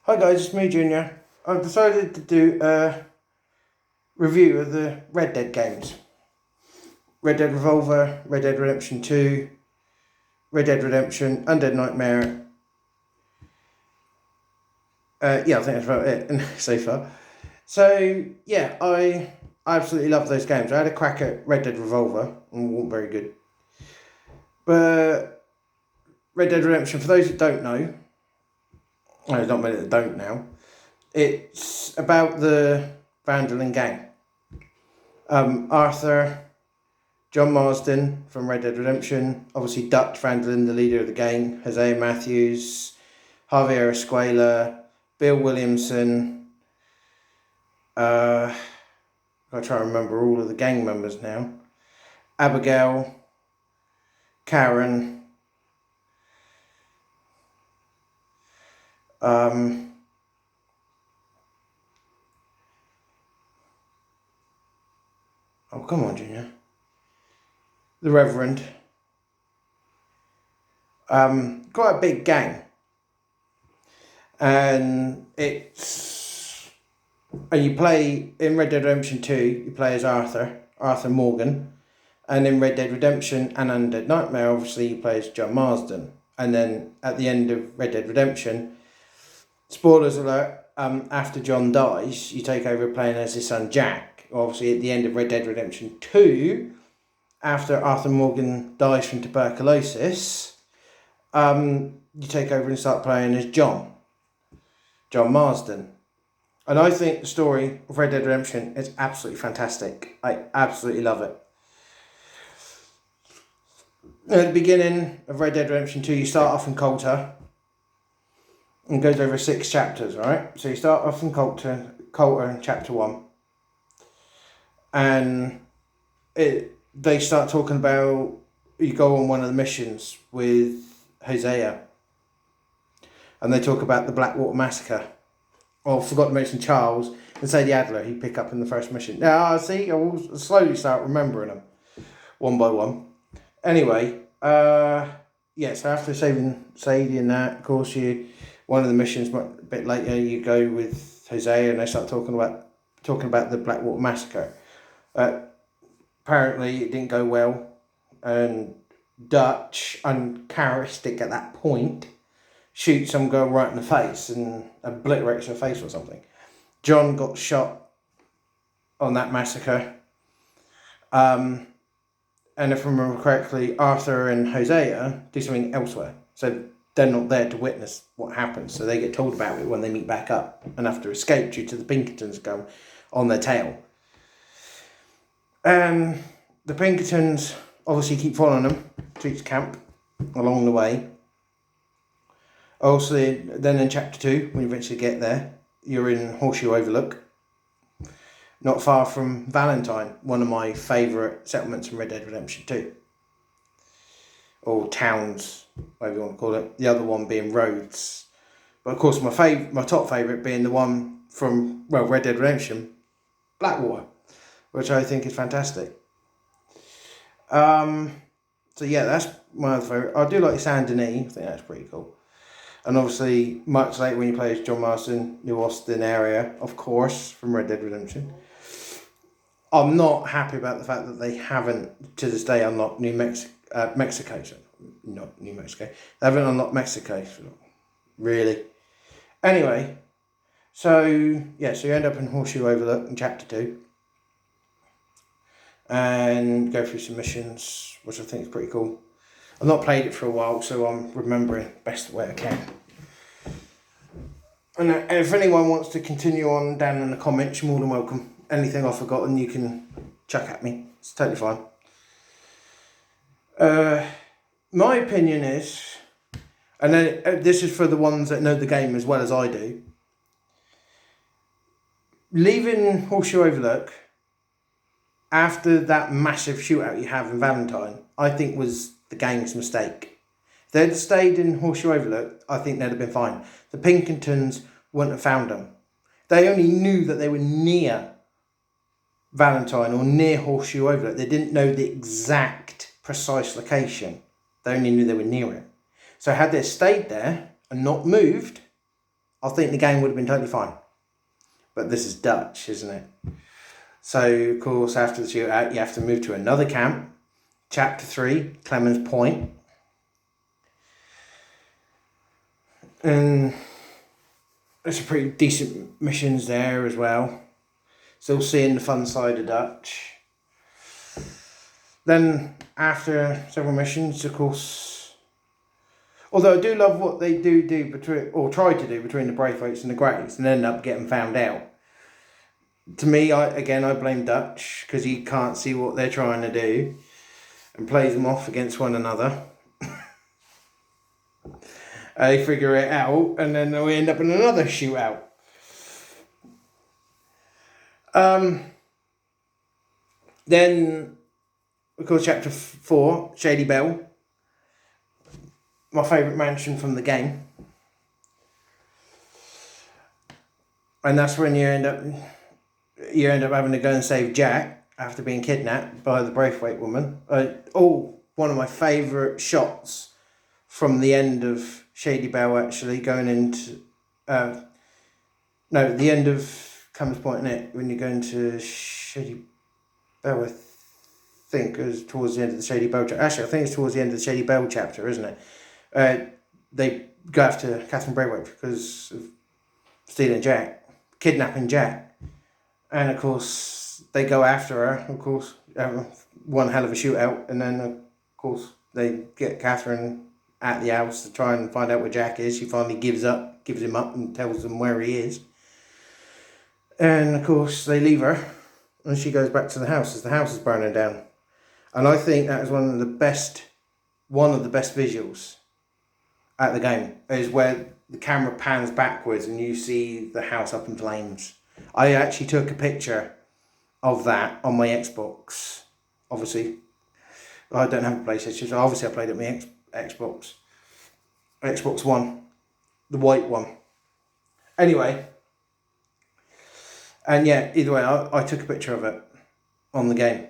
Hi guys, it's me Junior. I've decided to do a review of the Red Dead games. Red Dead Revolver, Red Dead Redemption 2, Red Dead Redemption, Undead Nightmare. I think that's about it so far. So yeah, I absolutely love those games. I had a crack at Red Dead Revolver and it wasn't very good. But Red Dead Redemption, for those that don't know, there's not many that don't now, it's about the Van der Linde gang. Arthur, John Marsden from Red Dead Redemption, obviously Dutch Van der Linde, the leader of the gang, Hosea Matthews, Javier Escuela, Bill Williamson. I try to remember all of the gang members now. Abigail, Karen, oh come on, Junior, the Reverend. Quite a big gang, and you play in Red Dead Redemption 2, you play as Arthur Morgan, and in Red Dead Redemption and Undead Nightmare, obviously you play as John Marsden. And then at the end of Red Dead Redemption, spoilers alert, after John dies, you take over playing as his son Jack. Obviously at the end of Red Dead Redemption 2, after Arthur Morgan dies from tuberculosis, you take over and start playing as John Marsden. And I think the story of Red Dead Redemption is absolutely fantastic. I absolutely love it. At the beginning of Red Dead Redemption 2, you start off in Coulter and goes over 6 chapters, right? So you start off in Coulter in chapter 1. And they start talking about, you go on one of the missions with Hosea. And they talk about the Blackwater massacre. I forgot to mention Charles and Sadie Adler, he pick up in the first mission. Now, see, I will slowly start remembering them one by one. Anyway, so after saving Sadie and that, of course, one of the missions a bit later, you go with Hosea and they start talking about the Blackwater massacre. Apparently, it didn't go well, and Dutch, uncharacteristic at that point, shoots some girl right in the face and obliterates her face or something. John got shot on that massacre. And if I remember correctly, Arthur and Hosea do something elsewhere. So they're not there to witness what happens. So they get told about it when they meet back up and have to escape due to the Pinkertons going on their tail. The Pinkertons obviously keep following them to each camp along the way. Also, then in chapter 2, when you eventually get there, you're in Horseshoe Overlook, not far from Valentine, one of my favourite settlements from Red Dead Redemption 2. Or towns, whatever you want to call it. The other one being Rhodes. But of course, my top favourite being the one from, Red Dead Redemption, Blackwater, which I think is fantastic. So yeah, that's my other favourite. I do like Saint Denis, I think that's pretty cool. And obviously, much later when you play as John Marsden, New Austin area, of course, from Red Dead Redemption. I'm not happy about the fact that they haven't, to this day, unlocked Mexico. So not New Mexico. They haven't unlocked Mexico. Really. Anyway, so you end up in Horseshoe Overlook in chapter 2. And go through some missions, which I think is pretty cool. I've not played it for a while, so I'm remembering best way I can. And if anyone wants to continue on down in the comments, you're more than welcome. Anything I've forgotten, you can chuck at me. It's totally fine. My opinion is, and then this is for the ones that know the game as well as I do, leaving Horseshoe Overlook after that massive shootout you have in Valentine, I think was the gang's mistake. If they'd stayed in Horseshoe Overlook, I think they'd have been fine. The Pinkertons wouldn't have found them. They only knew that they were near Valentine or near Horseshoe Overlook. They didn't know the exact precise location. They only knew they were near it. So had they stayed there and not moved, I think the game would have been totally fine. But this is Dutch, isn't it? So, of course, after the shootout, you have to move to another camp. Chapter 3, Clemens Point. And there's some pretty decent missions there as well. Still seeing the fun side of Dutch. Then, after several missions, of course... Although I do love what they do between, or try to do between the Braithwaites and the Greys, and end up getting found out. To me, I blame Dutch, because he can't see what they're trying to do, and plays them off against one another. They figure it out, and then we end up in another shootout. Then, of course, chapter 4, Shady Belle. My favourite mansion from the game. And that's when you end up having to go and save Jack after being kidnapped by the Braithwaite woman. One of my favourite shots from the end of Shady Belle, actually, going into... the end of Clemens Point, innit? When you go into Shady Belle, I think it was towards the end of the Shady Belle chapter. Actually, I think it's towards the end of the Shady Belle chapter, isn't it? They go after Catherine Braithwaite because of stealing Jack, kidnapping Jack. And, of course, they go after her, of course, one hell of a shootout. And then, of course, they get Catherine at the house to try and find out where Jack is. She finally gives him up and tells them where he is. And, of course, they leave her. And she goes back to the house as the house is burning down. And I think that is one of the best visuals at the game, is where the camera pans backwards and you see the house up in flames. I actually took a picture of that on my Xbox. Obviously, I don't have a PlayStation, so obviously I played it on my Xbox One, the white one. Anyway, and yeah, either way, I took a picture of it on the game,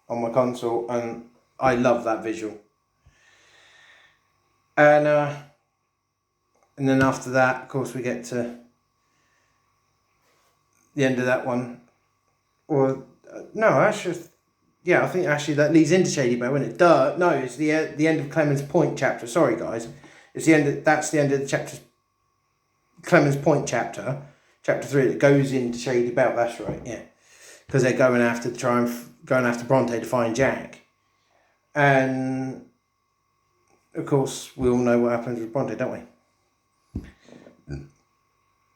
on my console, and I love that visual. And then after that, of course, we get to the end of that one. Or no, actually, yeah, I think actually that leads into Shady Belle, isn't it? No, it's the end of Clemens Point chapter. Sorry, guys, it's the end. That's the end of the chapter. Clemens Point chapter 3 that goes into Shady Belle. That's right, yeah, because they're going after Bronte to find Jack, and of course we all know what happens with Bronte, don't we?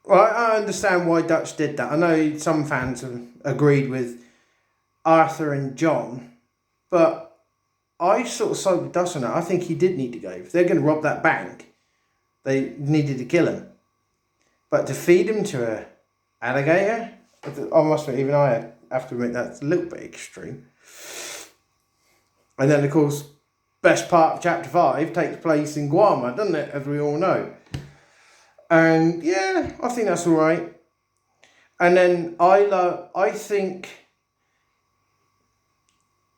Well, I understand why Dutch did that. I know some fans have agreed with Arthur and John, but I sort of side with Dutch on that. I think he did need to go. If they're going to rob that bank, they needed to kill him. But to feed him to an alligator, I must admit, even I have to admit that's a little bit extreme. And then, of course, best part of chapter 5 takes place in Guam, doesn't it? As we all know. And yeah, I think that's all right. And then I think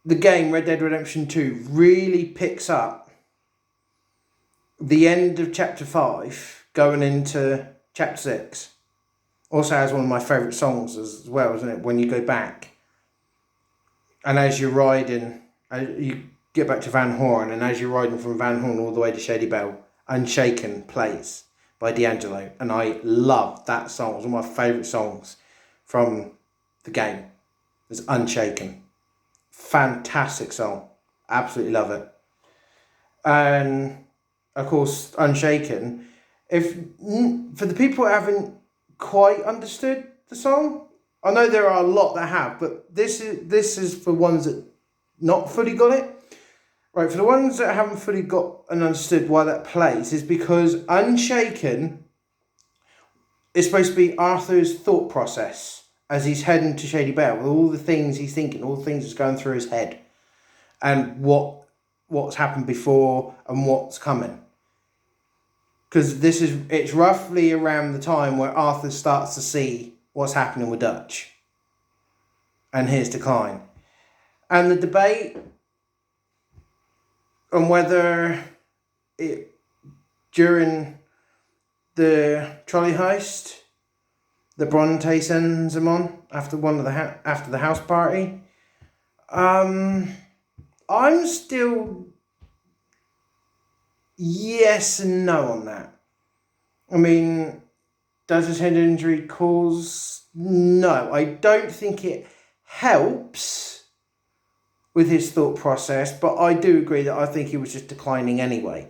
the game Red Dead Redemption 2 really picks up the end of chapter 5 going into chapter 6. Also has one of my favourite songs as well, isn't it? When you go back and as you're riding, you get back to Van Horn, and as you're riding from Van Horn all the way to Shady Belle, Unshaken plays by D'Angelo, and I love that song. It's one of my favourite songs from the game. It's Unshaken. Fantastic song. Absolutely love it. And of course, Unshaken, for the people who haven't quite understood the song, I know there are a lot that have, but this is for ones that not fully got it. Right, for the ones that haven't fully got and understood why that plays, is because Unshaken is supposed to be Arthur's thought process as he's heading to Shady Belle, with all the things he's thinking, all the things that's going through his head, and what's happened before and what's coming. Because it's roughly around the time where Arthur starts to see what's happening with Dutch and his decline. And the debate on whether during the trolley heist that Bronte sends him on after after the house party. I'm still yes and no on that. I mean, does his head injury cause? No, I don't think it helps with his thought process, but I do agree that I think he was just declining anyway.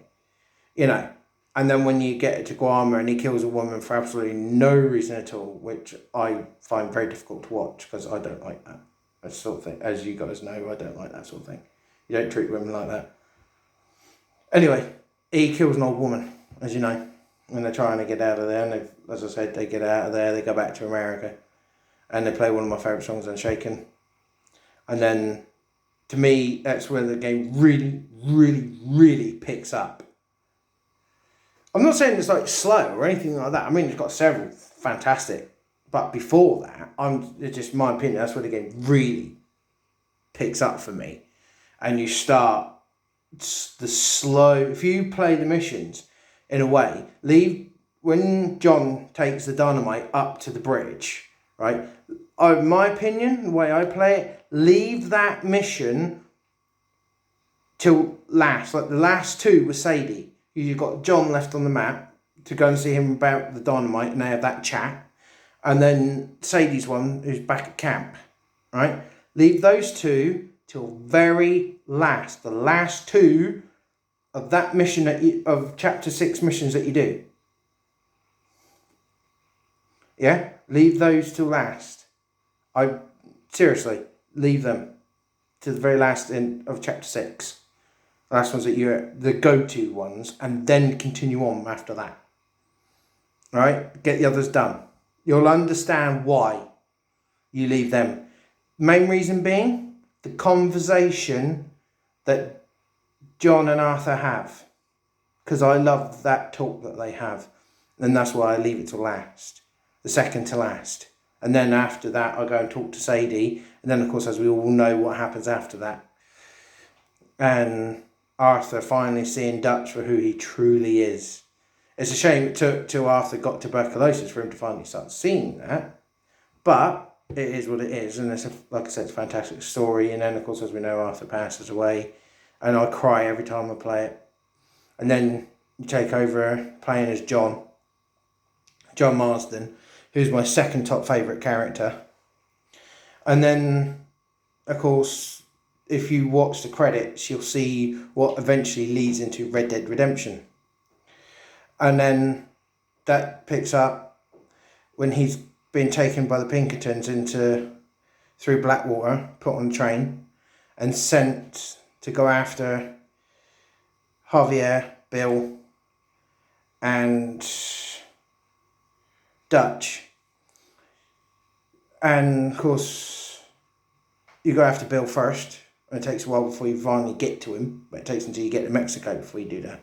You know, and then when you get to Guarma and he kills a woman for absolutely no reason at all, which I find very difficult to watch because I don't like that sort of thing. As you guys know, I don't like that sort of thing. You don't treat women like that. Anyway, he kills an old woman, as you know, and they're trying to get out of there. And as I said, they get out of there, they go back to America, and they play one of my favourite songs, Unshaken. And then, to me, that's where the game really, really, really picks up. I'm not saying it's like slow or anything like that. I mean, it's got several fantastic, but before that, it's just my opinion. That's where the game really picks up for me, and you start the slow. If you play the missions in a way, when John takes the dynamite up to the bridge, right? In my opinion, the way I play it, leave that mission till last. Like the last two with Sadie. You've got John left on the map to go and see him about the dynamite, and they have that chat. And then Sadie's one who's back at camp, right? Leave those two till very last. The last two of that mission of chapter 6 missions that you do. Yeah? Leave those till last. Seriously, leave them to the very last of chapter 6. The last ones that you're the go-to ones, and then continue on after that. Right? Get the others done. You'll understand why you leave them. Main reason being the conversation that John and Arthur have. Because I love that talk that they have. And that's why I leave it to last. The second to last. And then after that, I go and talk to Sadie. And then, of course, as we all know what happens after that. And Arthur finally seeing Dutch for who he truly is. It's a shame it took till Arthur got tuberculosis for him to finally start seeing that. But it is what it is. And it's, like I said, it's a fantastic story. And then, of course, as we know, Arthur passes away. And I cry every time I play it. And then you take over playing as John Marsden, who's my second top favourite character. And then, of course, if you watch the credits, you'll see what eventually leads into Red Dead Redemption. And then that picks up when he's been taken by the Pinkertons through Blackwater, put on a train, and sent to go after Javier, Bill, and Dutch. And, of course, you go after Bill first. And it takes a while before you finally get to him. But it takes until you get to Mexico before you do that.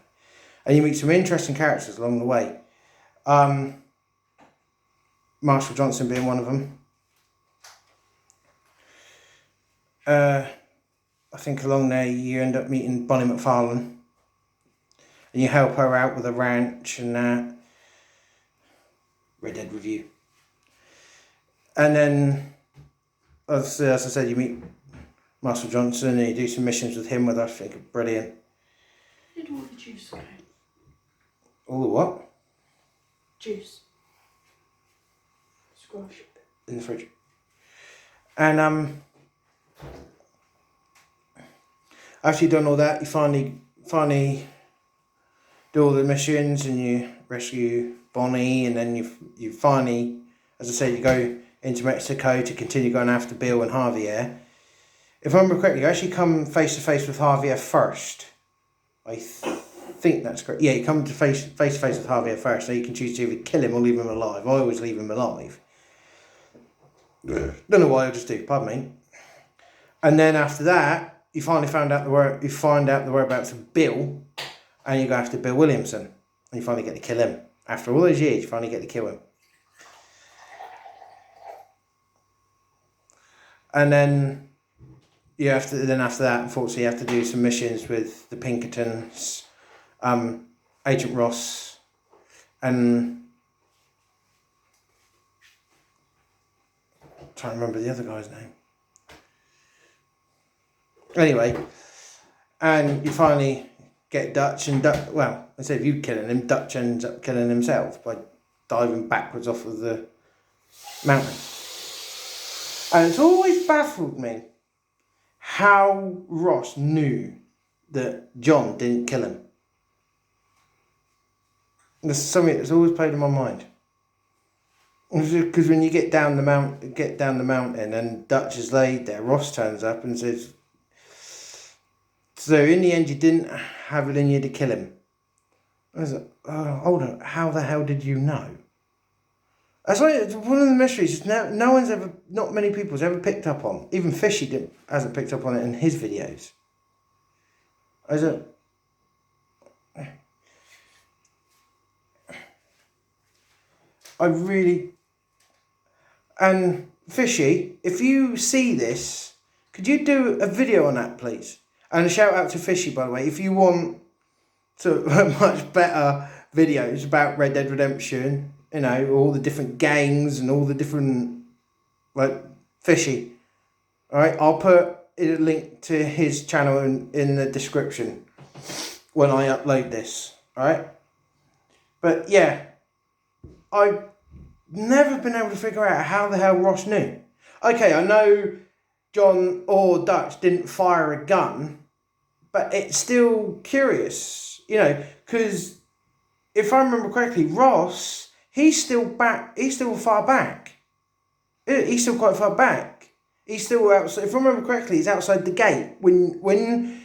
And you meet some interesting characters along the way. Marshall Johnson being one of them. I think along there you end up meeting Bonnie McFarlane. And you help her out with a ranch and that. Red Dead Review. And then, as I said, you meet Marshall Johnson and you do some missions with him, which I think are brilliant. Where did all the juice go? All the what? Juice. Squash. In the fridge. And after you've done all that, you finally do all the missions and you rescue Bonnie, and then you finally, as I said, you go into Mexico to continue going after Bill and Javier. If I remember correctly, you actually come face to face with Javier first. I think that's correct. Yeah, you come to face to face with Javier first, so you can choose to either kill him or leave him alive. I always leave him alive. Don't know why, I just do. Pardon me. And then after that, you finally find out the whereabouts of Bill, and you go after Bill Williamson, and you finally get to kill him. After all those years, you finally get to kill him. And then after that, unfortunately, you have to do some missions with the Pinkertons, Agent Ross, And I'm trying to remember the other guy's name. Anyway, and you finally get Dutch, and instead of you killing him, Dutch ends up killing himself by diving backwards off of the mountain. And it's always baffled me how Ross knew that John didn't kill him. There's something that's always played in my mind. Because when you get down the mountain, and Dutch is laid there, Ross turns up and says, "So in the end, you didn't have it in you to kill him." I was like, "Oh, hold on, how the hell did you know?" That's like one of the mysteries. Not many people's ever picked up on. Even Fishy hasn't picked up on it in his videos. I was like, and Fishy, if you see this, could you do a video on that, please? And a shout out to Fishy, by the way, if you want much better videos about Red Dead Redemption, all the different gangs and all the different, Fishy. Alright, I'll put a link to his channel in the description when I upload this. Alright? But yeah, I've never been able to figure out how the hell Ross knew. Okay, I know John or Dutch didn't fire a gun, but it's still curious, because if I remember correctly, Ross, he's still far back. He's still quite far back. He's still outside. If I remember correctly, he's outside the gate. When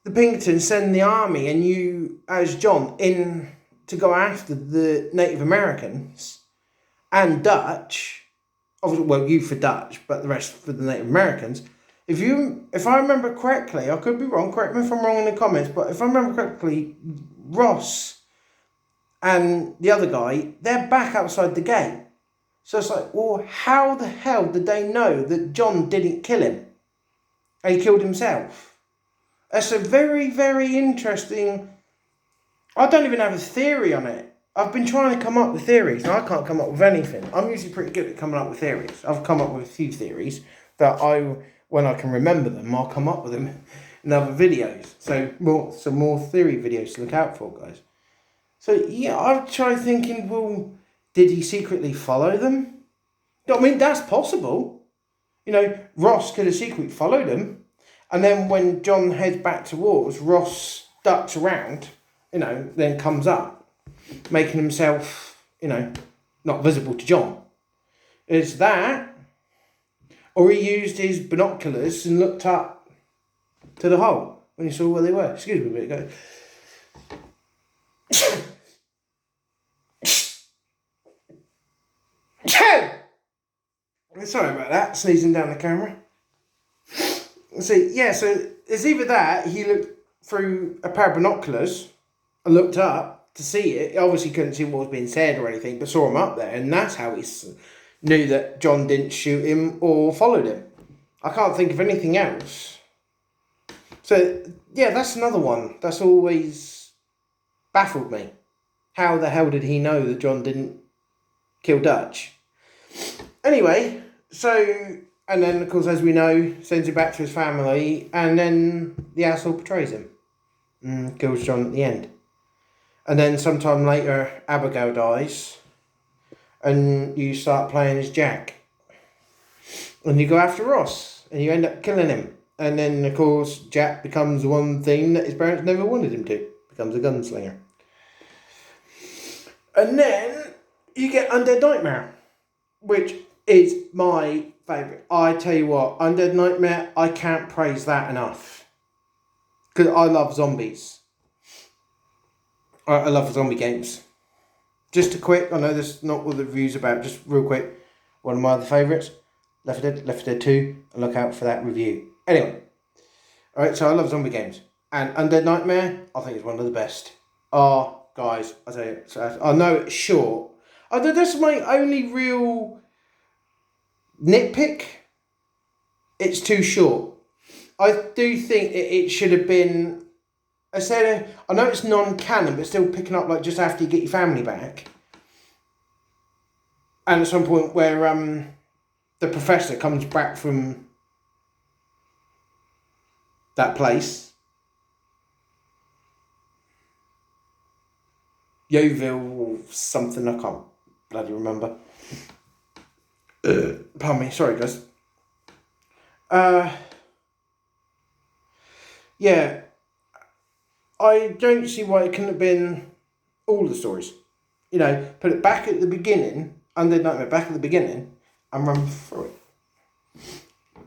the Pinkertons send the army and you, as John, in to go after the Native Americans and Dutch, obviously, well, you for Dutch, but the rest for the Native Americans. If I remember correctly, I could be wrong, correct me if I'm wrong in the comments, but if I remember correctly, Ross and the other guy, they're back outside the gate. So it's like, well, how the hell did they know that John didn't kill him? And he killed himself? That's a very, very interesting... I don't even have a theory on it. I've been trying to come up with theories, and I can't come up with anything. I'm usually pretty good at coming up with theories. I've come up with a few theories that when I can remember them, I'll come up with them in other videos. So some more theory videos to look out for, guys. So yeah, I've tried thinking, well, did he secretly follow them? I mean, that's possible. Ross could have secretly followed him. And then when John heads back towards, Ross ducks around, then comes up, making himself, not visible to John. Is that, or he used his binoculars and looked up to the hole when he saw where they were. Excuse me a bit ago. Sorry about that, sneezing down the camera. So it's either that, he looked through a pair of binoculars and looked up to see it. He obviously couldn't see what was being said or anything, but saw him up there, and that's how he knew that John didn't shoot him or followed him. I can't think of anything else. So, yeah, that's another one that's always baffled me. How the hell did he know that John didn't kill Dutch? Anyway, and then, of course, as we know, sends him back to his family, and then the asshole betrays him and kills John at the end. And then sometime later, Abigail dies, and you start playing as Jack. And you go after Ross, and you end up killing him. And then, of course, Jack becomes the one thing that his parents never wanted him to. Becomes a gunslinger. And then you get Undead Nightmare, which is my favourite. I tell you what, Undead Nightmare, I can't praise that enough. Because I love zombies. I love zombie games. Just a quick, I know this is not what the review's about, just real quick. One of my other favourites, Left 4 Dead 2, and look out for that review. Anyway, alright, so I love zombie games. And Undead Nightmare, I think is one of the best. Guys, I tell you, I know it's short. That's my only real nitpick. It's too short. I do think it should have been, I know it's non-canon, but still picking up just after you get your family back. And at some point where the professor comes back from that place, Yeovil or something, I can't bloody remember. Pardon me, sorry guys. Yeah, I don't see why it couldn't have been all the stories. You know, put it back at the beginning, Undead Nightmare back at the beginning, and run through it.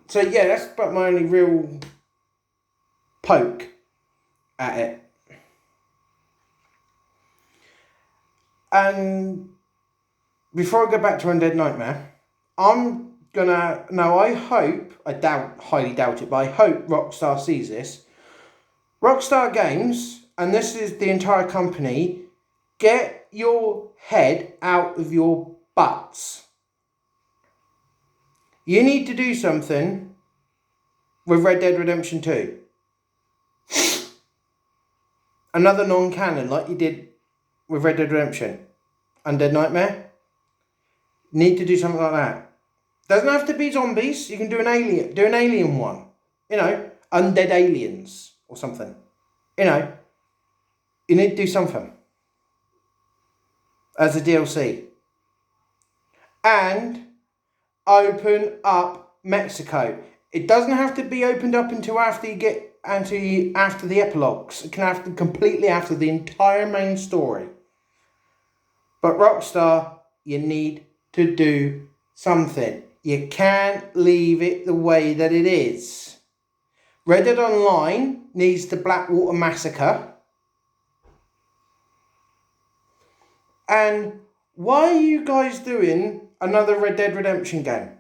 So yeah, that's about my only real poke at it. And before I go back to Undead Nightmare, I'm gonna... Now, I highly doubt it, but I hope Rockstar sees this. Rockstar Games, and this is the entire company, get your head out of your butts. You need to do something with Red Dead Redemption 2. Another non-canon like you did with Red Dead Redemption. Undead Nightmare. Need to do something like that. Doesn't have to be zombies. You can do an alien one. You know, undead aliens or something. You know, you need to do something as a DLC. And open up Mexico. It doesn't have to be opened up until after the epilogues. It can have to completely after the entire main story. But Rockstar, you need to do something. You can't leave it the way that it is. Red Dead Online needs the Blackwater massacre. And why are you guys doing another Red Dead Redemption game?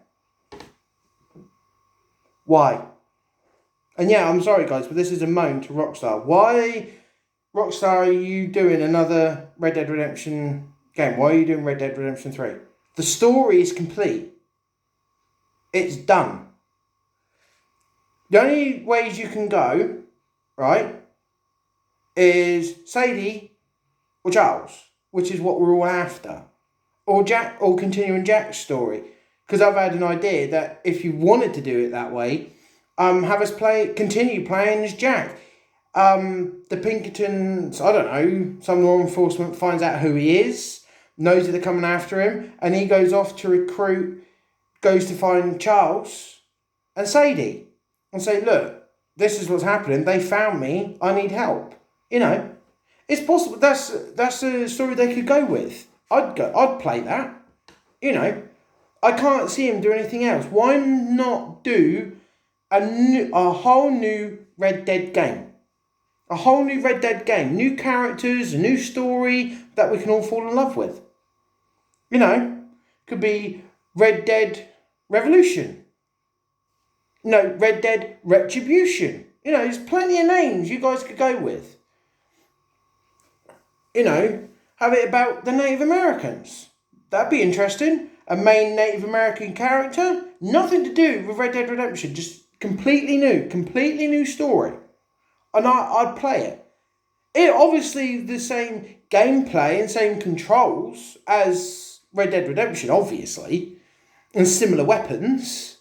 Why? And yeah, I'm sorry guys, but this is a moan to Rockstar. Why, Rockstar, are you doing another Red Dead Redemption game? Why are you doing Red Dead Redemption 3? The story is complete. It's done. The only ways you can go, right, is Sadie or Charles, which is what we're all after. Or Jack, or continuing Jack's story. Because I've had an idea that if you wanted to do it that way, have us continue playing as Jack. The Pinkertons, I don't know, some law enforcement finds out who he is, knows that they're coming after him, and he goes off to goes to find Charles and Sadie and say, look, this is what's happening. They found me. I need help. You know, it's possible. That's a story they could go with. I'd play that. You know, I can't see him do anything else. Why not do a whole new Red Dead game? A whole new Red Dead game. New characters, a new story that we can all fall in love with. You know, could be Red Dead Revolution. No, Red Dead Retribution. You know, there's plenty of names you guys could go with. You know, have it about the Native Americans. That'd be interesting. A main Native American character. Nothing to do with Red Dead Redemption. Just completely new story. And I'd play it. It obviously the same gameplay and same controls as Red Dead Redemption, obviously. And similar weapons.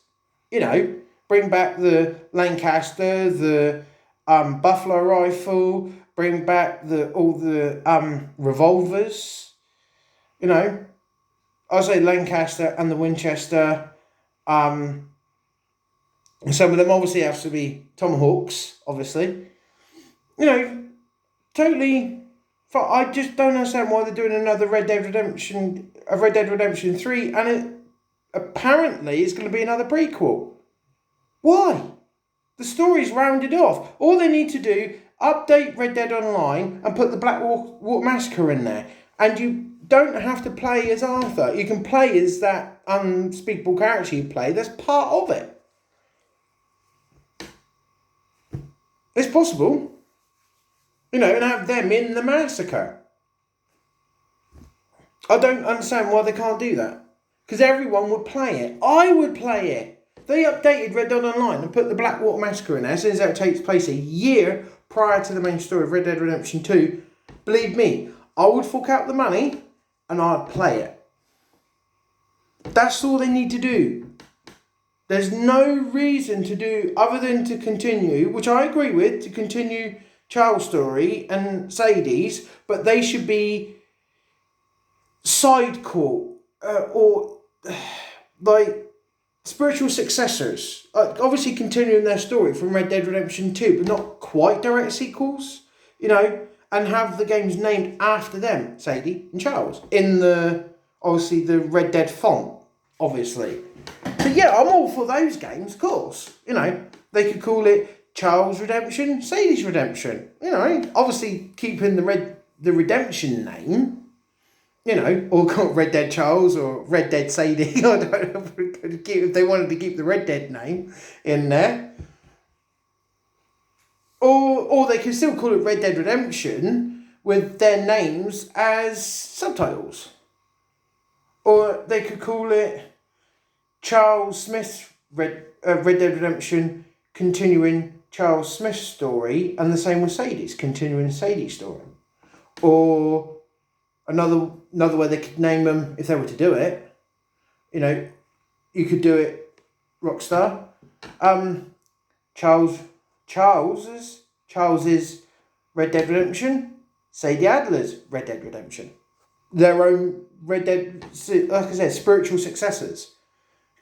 You know, bring back the Lancaster, the Buffalo rifle, bring back all the revolvers. You know, I'll say Lancaster and the Winchester. Some of them obviously have to be tomahawks, obviously. You know, totally. I just don't understand why they're doing another Red Dead Redemption 3, and it apparently is going to be another prequel. Why? The story's rounded off. All they need to do, update Red Dead Online and put the Blackwater Massacre in there. And you don't have to play as Arthur. You can play as that unspeakable character you play. That's part of it. It's possible. You know, and have them in the massacre. I don't understand why they can't do that. Because everyone would play it. I would play it. They updated Red Dead Online and put the Blackwater Massacre in there, since that takes place a year prior to the main story of Red Dead Redemption 2. Believe me, I would fork out the money and I'd play it. That's all they need to do. There's no reason to do other than to continue, which I agree with, to continue Charles' story and Sadie's, but they should be sidecar or like spiritual successors. Obviously continuing their story from Red Dead Redemption 2, but not quite direct sequels, and have the games named after them, Sadie and Charles, in obviously the Red Dead font, obviously. But yeah, I'm all for those games, of course. They could call it Charles Redemption, Sadie's Redemption. Obviously keeping the Redemption name. Or call it Red Dead Charles or Red Dead Sadie. I don't know if they wanted to keep the Red Dead name in there. Or they can still call it Red Dead Redemption with their names as subtitles. Or they could call it Charles Smith's Red Dead Redemption, continuing Charles Smith's story, and the same with Sadie's, continuing Sadie's story. Or another way they could name them, if they were to do it, you could do it Rockstar. Charles's Red Dead Redemption, Sadie Adler's Red Dead Redemption. Their own Red Dead, like I said, spiritual successors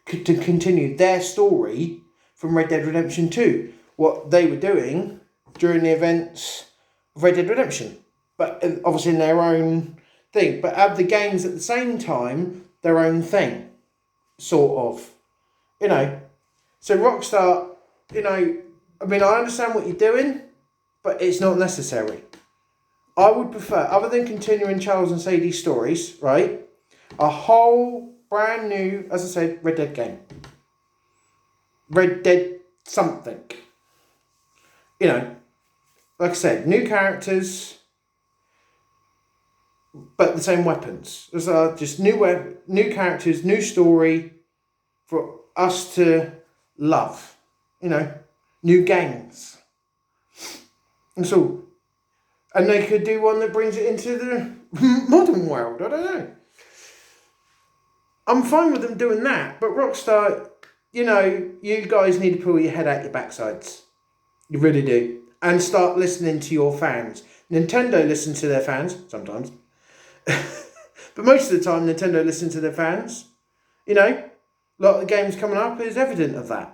to continue their story from Red Dead Redemption 2. What they were doing during the events of Red Dead Redemption. But obviously in their own thing. But have the games at the same time their own thing. Sort of. So Rockstar, I understand what you're doing, but it's not necessary. I would prefer, other than continuing Charles and Sadie's stories, right, a whole brand new, as I said, Red Dead game. Red Dead something. Like I said, new characters, but the same weapons. Those are just new characters, new story for us to love. New games. And so, and they could do one that brings it into the modern world. I don't know. I'm fine with them doing that, but Rockstar, you guys need to pull your head out your backsides. You really do. And start listening to your fans. Nintendo listens to their fans, sometimes. But most of the time, Nintendo listens to their fans. A lot of the games coming up is evident of that.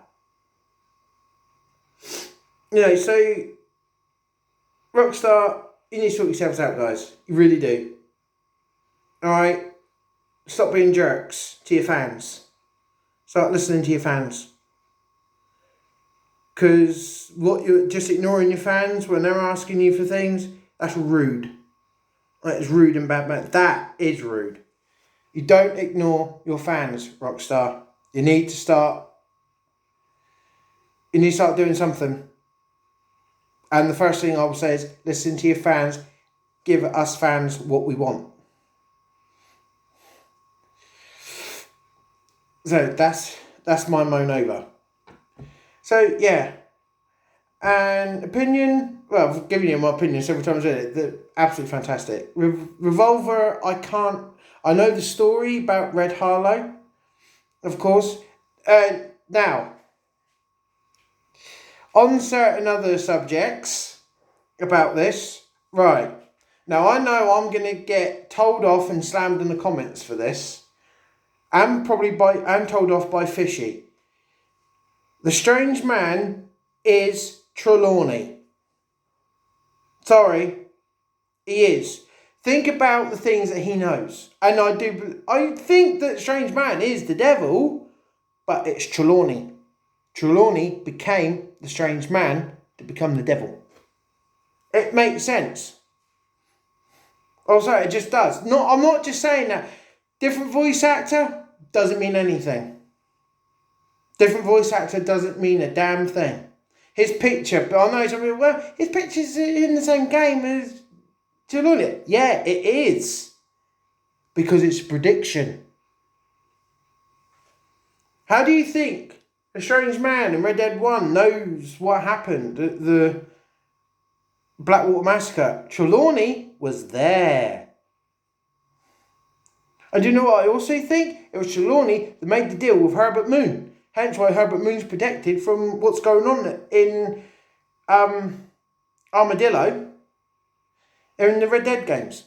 So Rockstar, you need to sort yourselves out, guys. You really do. Alright? Stop being jerks to your fans. Start listening to your fans. Because what you're just ignoring your fans when they're asking you for things, that's rude. That is rude and bad. That is rude. You don't ignore your fans, Rockstar. You need to start doing something. And the first thing I will say is listen to your fans. Give us fans what we want. So that's my moan over. So yeah. And opinion, well, I've given you my opinion several times in it. They're absolutely fantastic. Revolver, I know the story about Red Harlow, of course. Now, on certain other subjects about this, right. Now, I know I'm going to get told off and slammed in the comments for this. And told off by Fishy. The strange man is Trelawney. Sorry, he is. Think about the things that he knows. And I think that strange man is the devil, but it's Trelawney. Trelawney became the strange man to become the devil. It makes sense. Oh, sorry, it just does. I'm not just saying that. Different voice actor doesn't mean anything. Different voice actor doesn't mean a damn thing. His picture, but I know some people, well, his picture's in the same game as Trelawney. Yeah, it is. Because it's a prediction. How do you think a strange man in Red Dead 1 knows what happened at the Blackwater massacre? Trelawney was there. And do you know what I also think? It was Trelawney that made the deal with Herbert Moon. Hence why Herbert Moon's protected from what's going on in Armadillo in the Red Dead games.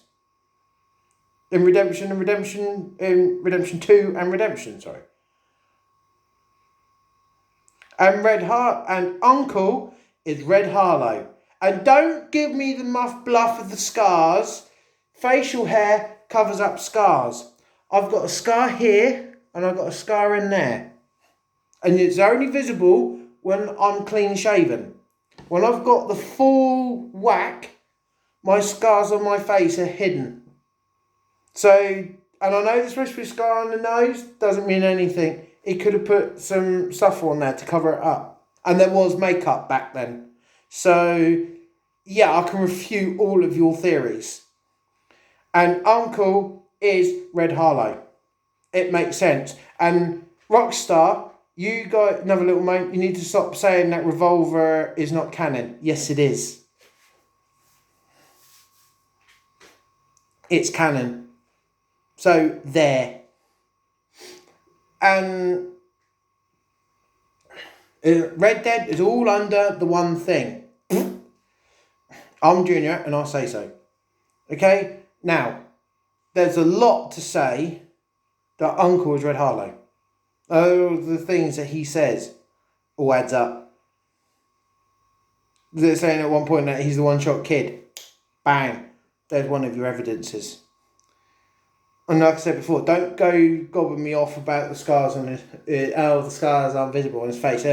In Redemption 2 and Redemption, sorry. And and Uncle is Red Harlow. And don't give me the muff bluff of the scars. Facial hair covers up scars. I've got a scar here and I've got a scar in there. And it's only visible when I'm clean shaven. When I've got the full whack, my scars on my face are hidden. So, and I know there's supposed to be a scar on the nose, doesn't mean anything. He could have put some stuff on there to cover it up. And there was makeup back then. So, yeah, I can refute all of your theories. And Uncle is Red Harlow. It makes sense. And Rockstar, you got another little moment. You need to stop saying that Revolver is not canon. Yes, it is. It's canon. So, there. And Red Dead is all under the one thing. I'm Junior and I say so. Okay? Now, there's a lot to say that Uncle is Red Harlow. Oh, the things that he says all adds up. They're saying at one point that he's the one-shot kid. Bang. There's one of your evidences. And like I said before, don't go gobbing me off about the scars on his... the scars aren't visible on his face.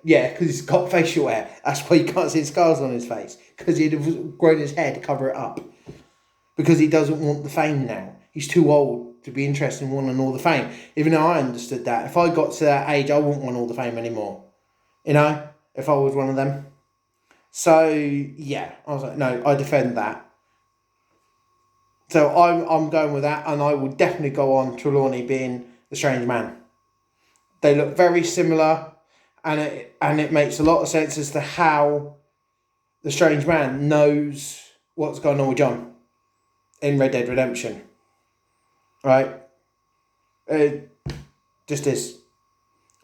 Yeah, because he's got facial hair. That's why you can't see the scars on his face. Because he'd have grown his hair to cover it up. Because he doesn't want the fame now. He's too old to be interested in wanting all the fame. Even though I understood that. If I got to that age, I wouldn't want all the fame anymore. You know? If I was one of them. So, yeah. I was like, no, I defend that. So I'm going with that, and I will definitely go on Trelawney being the strange man. They look very similar, and it makes a lot of sense as to how the strange man knows what's going on with John in Red Dead Redemption. Right? Just is.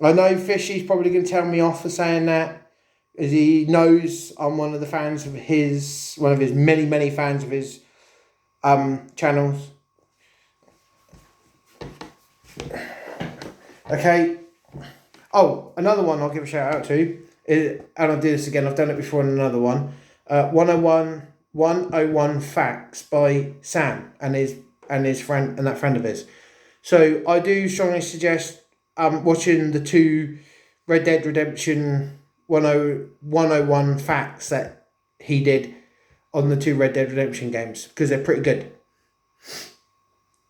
I know Fishy's probably going to tell me off for saying that, as he knows I'm one of the fans of his, one of his many, many fans of his channels. Okay. Oh, another one I'll give a shout out to is, and I'll do this again, I've done it before in another one. 101 Facts by Sam and his friend and that friend of his. So I do strongly suggest watching the two Red Dead Redemption 101 Facts that he did on the two Red Dead Redemption games, because they're pretty good.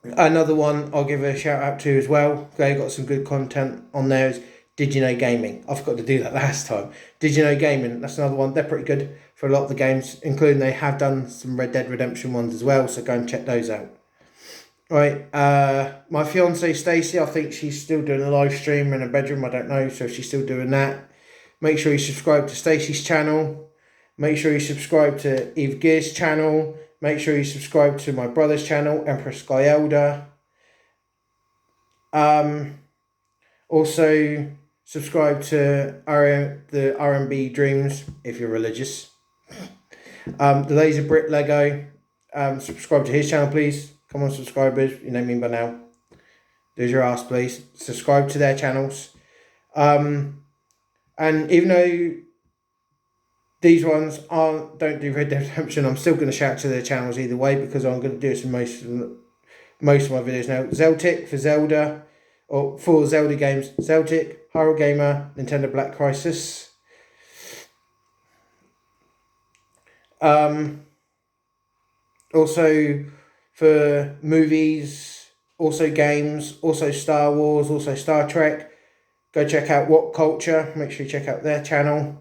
Another one I'll give a shout out to as well, they got some good content on there, is Did You Know Gaming. I forgot to do that last time. Did You Know Gaming, that's another one. They're pretty good for a lot of the games, including they have done some Red Dead Redemption ones as well, so go and check those out. Right, my fiance Stacey, I think she's still doing a live stream in her bedroom, I don't know, so if she's still doing that. Make sure you subscribe to Stacey's channel. Make sure you subscribe to Eve Gear's channel. Make sure you subscribe to my brother's channel, Empress Sky Elder. Also, subscribe to the R&B Dreams if you're religious. The Laser Brick Lego. Subscribe to his channel, please. Come on, subscribers. You know me by now. There's your ass, please. Subscribe to their channels. And even though these ones don't do Red Dead Redemption, I'm still going to shout to their channels either way, because I'm going to do this in most of my videos now. Zeltic for Zelda, or for Zelda games. Zeltic, Horror Gamer, Nintendo Black Crisis. Also for movies, also games, also Star Wars, also Star Trek. Go check out What Culture. Make sure you check out their channel.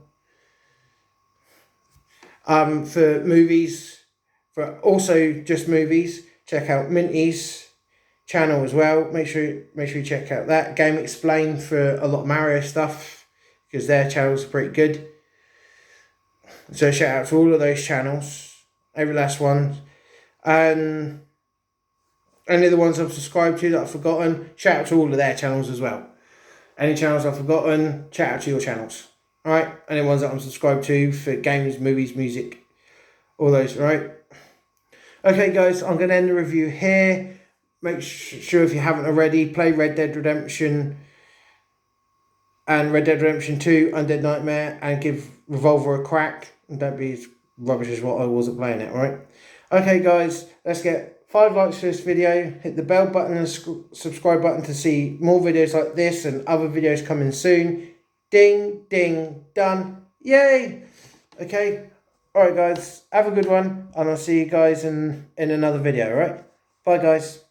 For movies, for also just movies, check out Minty's channel as well. Make sure you check out that. Game Explain for a lot of Mario stuff, because their channels are pretty good. So shout out to all of those channels, every last one. And Any of the ones I've subscribed to that I've forgotten, shout out to all of their channels as well. Any channels I've forgotten, shout out to your channels. Alright, any ones that I'm subscribed to for games, movies, music, all those, right? Okay guys, I'm going to end the review here. Make sure if you haven't already, play Red Dead Redemption and Red Dead Redemption 2 Undead Nightmare and give Revolver a crack. And don't be as rubbish as what I was at playing it, alright? Okay guys, let's get 5 likes for this video. Hit the bell button and subscribe button to see more videos like this and other videos coming soon. Ding, ding, done. Yay! Okay, alright guys, have a good one and I'll see you guys in another video, alright? Bye guys.